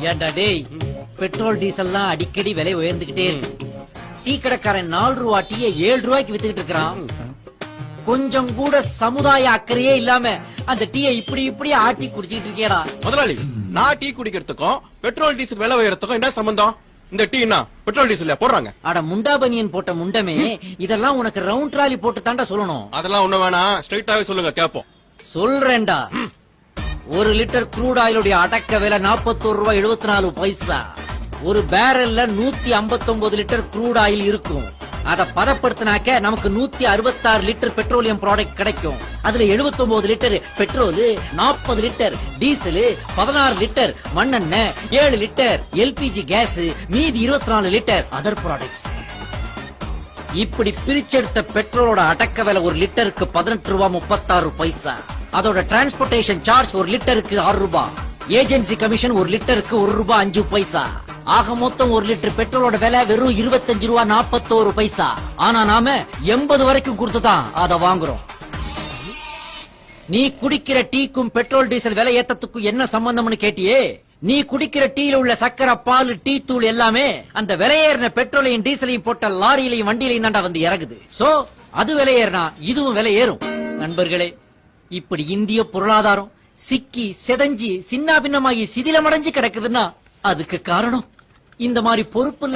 ஏண்டா டேய், பெட்ரோல் டீசல்லாம் அடிக்கடி விலை உயர்ந்துகிட்டே இருக்கு. டீ கடைக்காரன் 4 ரூபா டீயை 7 ரூபாய்க்கு வித்துக்கிட்டு இருக்கிறான். கொஞ்சம் கூட சமுதாய அக்கறையே இல்லாம அந்த டீயை இப்படி ஆட்டி குடிச்சிட்டு இருக்கேடா. முதலாளி, நான் டீ குடிக்கிறதுக்கும் பெட்ரோல் டீசல் விலை உயரத்துக்கும் என்ன சம்பந்தம்? இந்த டீ என்ன பெட்ரோல் டீசல் போடுறாங்க? அட முண்டா பனியன் போட்ட முண்டமே, இதெல்லாம் உனக்கு ரவுண்ட் ட்ராலி போட்டு தாண்டா சொல்லணும். அதெல்லாம் ஒண்ணு வேணாம், ஸ்ட்ரைட்டாவே சொல்லுங்க கேப்போம். சொல்றேன்டா. 1 லிட்டர் க்ரூட் ஆயிலுடைய அடக்க விலை 41 ரூபாய் 74 பைசா. ஒரு பேரல்ல 159 லிட்டர் க்ரூட் ஆயில் இருக்கும். அத பதப்படுத்தினாக்க நமக்கு 166 லிட்டர் பெட்ரோலியம் ப்ராடக்ட் கிடைக்கும். அதுல 79 litre petrol, 40 litre diesel, 16 litre மண்ணெண்ணெய், 7 லிட்டர் எல்பிஜி கேஸ், மீதி 24 லிட்டர் அதர் ப்ராடக்ட்ஸ். இப்படி பிரிச்செடுத்த பெட்ரோலோட அடக்க விலை 1 லிட்டருக்கு 18 ரூபாய் 36 பைசா. அதோட டிரான்ஸ்போர்டேஷன் சார்ஜ் 1 லிட்டருக்கு 6 ரூபாய். ஏஜென்சி கமிஷன் 1 லிட்டருக்கு 1 ரூபாய் 5 பைசா. ஆக மொத்தம் 1 லிட்டர் பெட்ரோலோட விலை வெறும் 25 ரூபாய் 41 பைசா. ஆனா நாம 80 வரைக்கும் கொடுத்துதான் அத வாங்குறோம். நீ குடிக்கிற டீக்கும் பெட்ரோல் டீசல் விலை ஏத்தத்துக்கும் என்ன சம்பந்தம்னு கேட்டியே? நீ குடிக்கிற டீல உள்ள சக்கரை, பால், டீ தூள் எல்லாமே அந்த விலையேறின பெட்ரோலையும் டீசலையும் போட்ட லாரியிலையும் வண்டியிலையும் தாண்டா வந்து இறங்குது. சோ அது விலையேறினா இதுவும் விலை ஏறும். நண்பர்களே, இப்படி இந்திய பொருளாதாரம் சிக்கி செதஞ்சி சின்ன பின்னமாகி சிதிலமடைஞ்சு கிடக்குதுன்னா அதுக்கு காரணம் இந்த மாதிரி பொறுப்பு